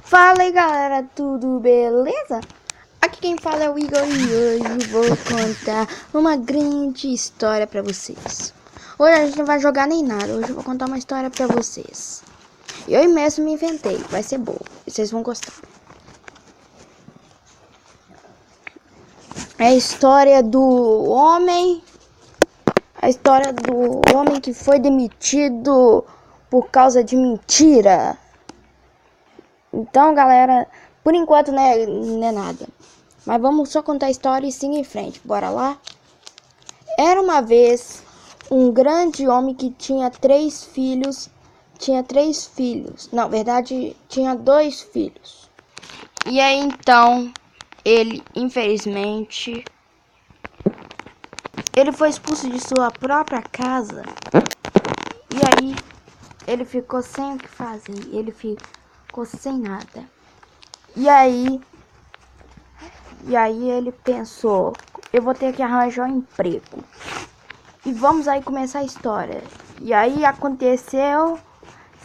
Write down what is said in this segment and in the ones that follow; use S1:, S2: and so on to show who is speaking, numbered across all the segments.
S1: Fala aí galera, tudo beleza? Aqui quem fala é o Igor e hoje vou contar uma grande história pra vocês. Hoje a gente não vai jogar nem nada, hoje eu vou contar uma história pra vocês. Eu mesmo me inventei, vai ser boa, e vocês vão gostar. É a história do homem que foi demitido por causa de mentira. Então, galera, por enquanto não é nada. Mas vamos só contar a história e seguir em frente. Bora lá? Era uma vez um grande homem que tinha 3 filhos. Na verdade, tinha 2 filhos. E aí, então, ele, infelizmente, ele foi expulso de sua própria casa. E aí, ele ficou sem o que fazer. Ele ficou sem nada. E aí ele pensou, eu vou ter que arranjar um emprego. E vamos aí começar a história. E aí aconteceu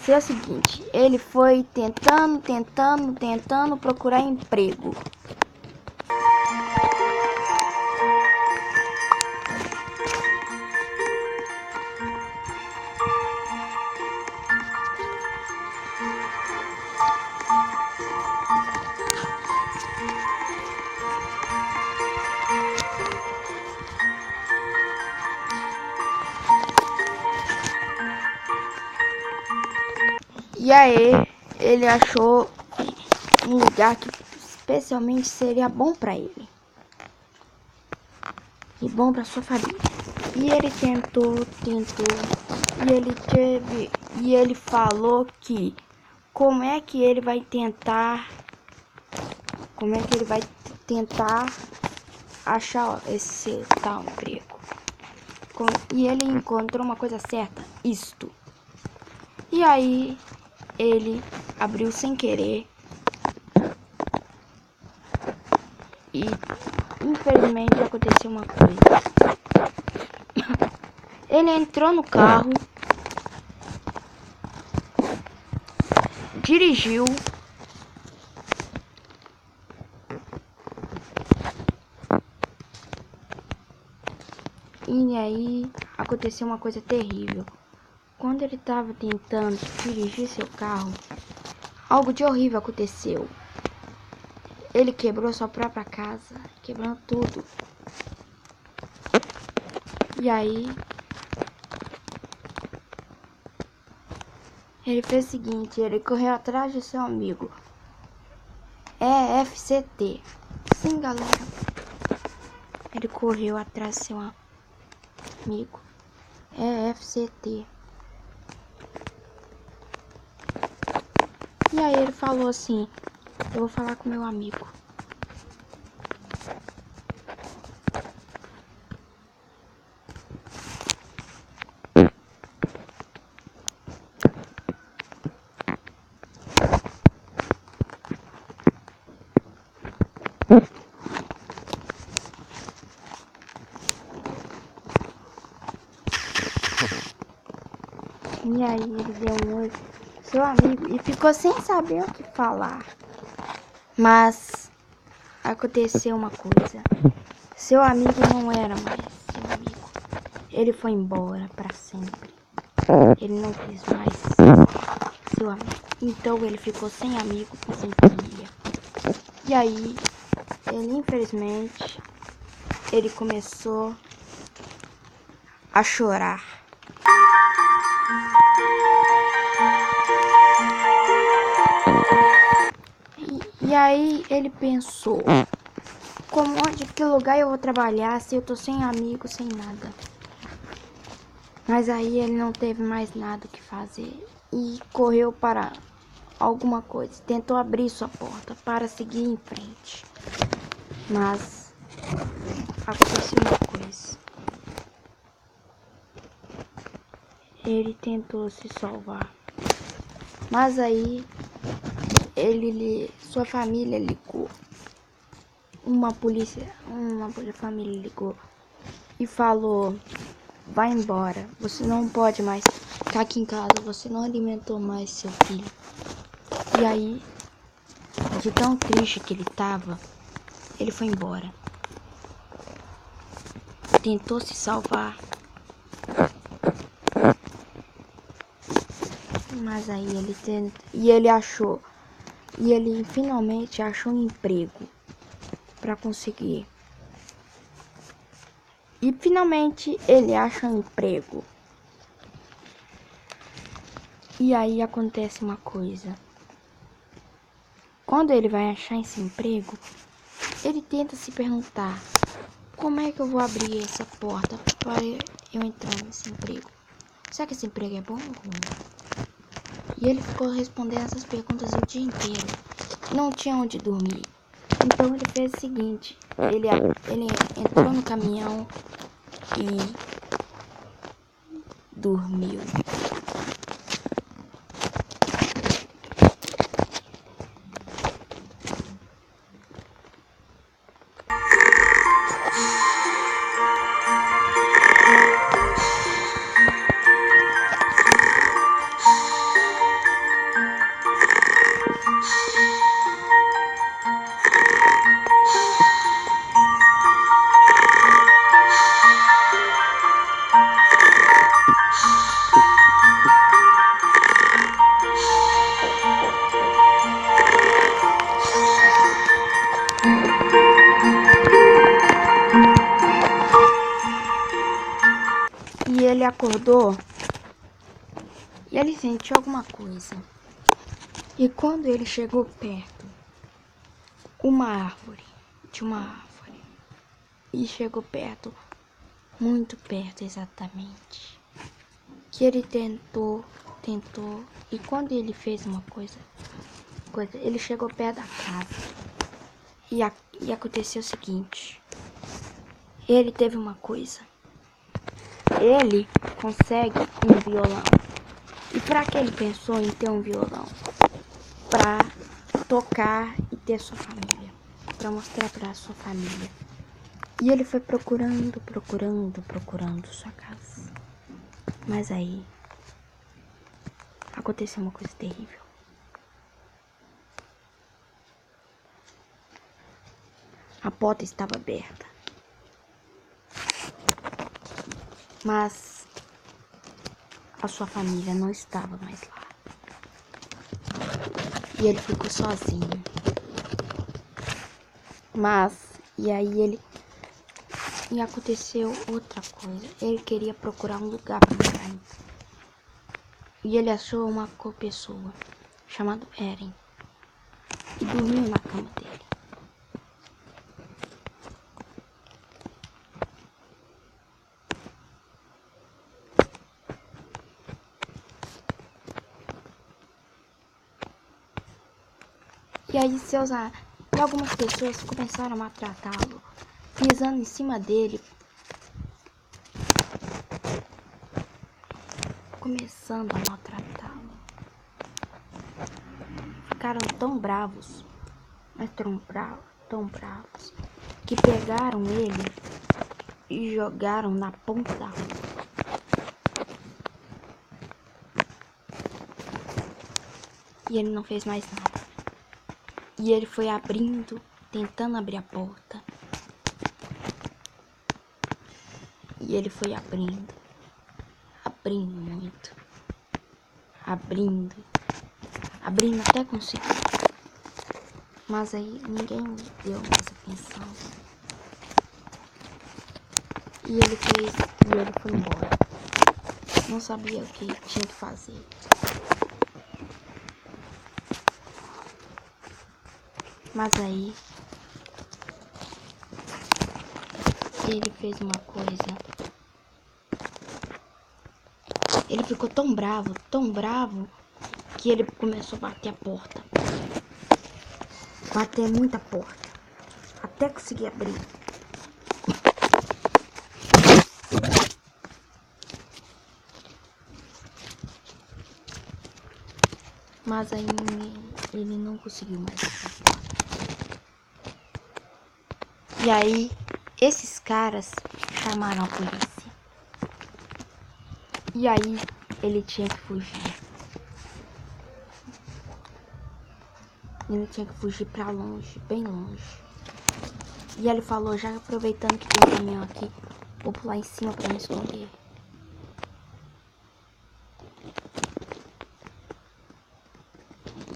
S1: o seguinte, ele foi tentando procurar emprego. E aí, ele achou um lugar que especialmente seria bom para ele. E bom para sua família. E ele tentou. E ele falou que como é que ele vai tentar achar esse tal emprego. E ele encontrou uma coisa certa, isto. E aí ele abriu sem querer e infelizmente aconteceu uma coisa. Ele entrou no carro, dirigiu e aí aconteceu uma coisa terrível. Quando ele estava tentando dirigir seu carro, algo de horrível aconteceu. Ele quebrou sua própria casa, quebrando tudo. E aí ele fez o seguinte, ele correu atrás de seu amigo. FCT. Sim, galera. Ele correu atrás de seu amigo. FCT. E aí ele falou assim, eu vou falar com meu amigo. E aí ele deu um oi pro seu amigo e ficou sem saber o que falar. Mas aconteceu uma coisa. Seu amigo não era mais seu amigo. Ele foi embora para sempre. Ele não quis mais seu amigo. Então ele ficou sem amigo e sem família. E aí, ele infelizmente, ele começou a chorar. E aí ele pensou, de que lugar eu vou trabalhar se eu tô sem amigo, sem nada. Mas aí ele não teve mais nada o que fazer e correu para alguma coisa. Tentou abrir sua porta para seguir em frente. Mas aconteceu uma coisa. Ele tentou se salvar. Mas aí sua família ligou. Uma polícia família ligou e falou, vai embora, você não pode mais ficar aqui em casa, você não alimentou mais seu filho. E aí De tão triste que ele tava, ele foi embora. Tentou se salvar. Mas aí ele ele finalmente achou um emprego para conseguir. E finalmente ele acha um emprego. E aí acontece uma coisa. Quando ele vai achar esse emprego, ele tenta se perguntar: como é que eu vou abrir essa porta para eu entrar nesse emprego? Será que esse emprego é bom ou ruim? E ele ficou respondendo essas perguntas o dia inteiro. Não tinha onde dormir. Então ele fez o seguinte: ele entrou no caminhão e dormiu. E ele acordou e ele sentiu alguma coisa. E quando ele chegou perto, tinha uma árvore. E chegou perto, muito perto exatamente. Que ele tentou, e quando ele fez uma coisa, ele chegou perto da casa. E aconteceu o seguinte: ele teve uma coisa. Ele consegue um violão. E para que ele pensou em ter um violão? Para tocar e ter sua família, para mostrar para sua família. E ele foi procurando sua casa. Mas aí aconteceu uma coisa terrível. A porta estava aberta, mas a sua família não estava mais lá. E ele ficou sozinho. E aconteceu outra coisa. Ele queria procurar um lugar para morar. E ele achou uma pessoa chamada Eren. E dormiu na cama dele. E aí algumas pessoas começaram a maltratá-lo, pisando em cima dele, começando a maltratá-lo. Ficaram tão bravos, mas tão bravos, que pegaram ele e jogaram na ponta da rua. E ele não fez mais nada. E ele foi tentando abrir a porta. E ele foi abrindo muito. Abrindo até conseguir. Mas aí ninguém deu mais atenção. E ele foi embora. Não sabia o que tinha que fazer. Mas aí ele fez uma coisa. Ele ficou tão bravo, que ele começou a bater a porta. Bater muita porta, até conseguir abrir. Mas aí ele não conseguiu mais abrir a porta. E aí esses caras chamaram a polícia. E aí ele tinha que fugir. Ele tinha que fugir pra longe, bem longe. E ele falou, já aproveitando que tem um caminhão aqui, vou pular em cima pra me esconder.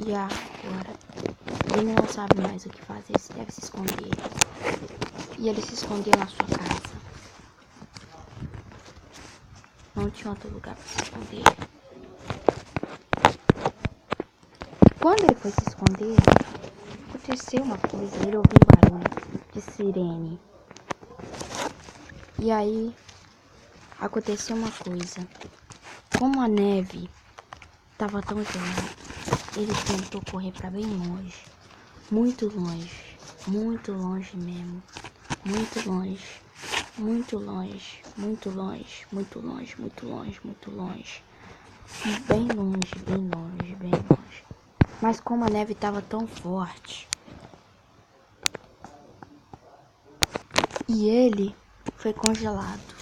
S1: E agora, ele não sabe mais o que fazer, ele deve se esconder. E ele se escondeu na sua casa. Não tinha outro lugar pra se esconder. Quando ele foi se esconder, aconteceu uma coisa. Ele ouviu um barulho de sirene. E aí, aconteceu uma coisa. Como a neve tava tão gelada, ele tentou correr pra bem longe. Muito longe. Muito longe mesmo. Muito longe. Muito longe. Muito longe. Muito longe. Muito longe. Muito longe. Bem longe. Bem longe. Bem longe. Mas como a neve tava tão forte, e ele foi congelado.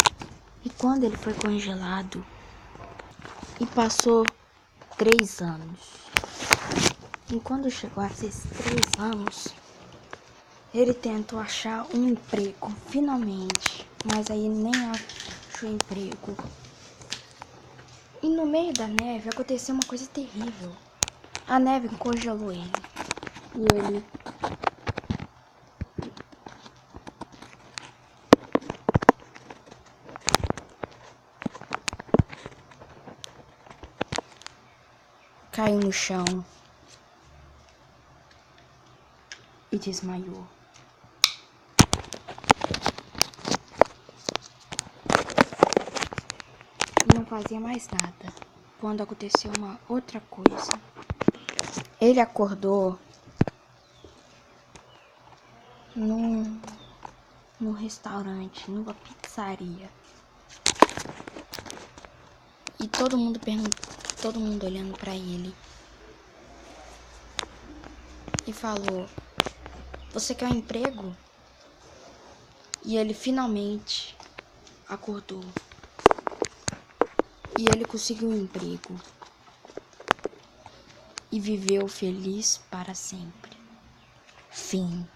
S1: E quando ele foi congelado, e passou 3 anos. E quando chegou a esses 3 anos, ele tentou achar um emprego, finalmente. Mas aí nem achou emprego. E no meio da neve aconteceu uma coisa terrível. A neve congelou ele. E ele caiu no chão e desmaiou. E não fazia mais nada. Quando aconteceu uma outra coisa. Ele acordou num restaurante, numa pizzaria. E todo mundo olhando pra ele. E falou, você quer um emprego? E ele finalmente acordou. E ele conseguiu um emprego. E viveu feliz para sempre. Fim.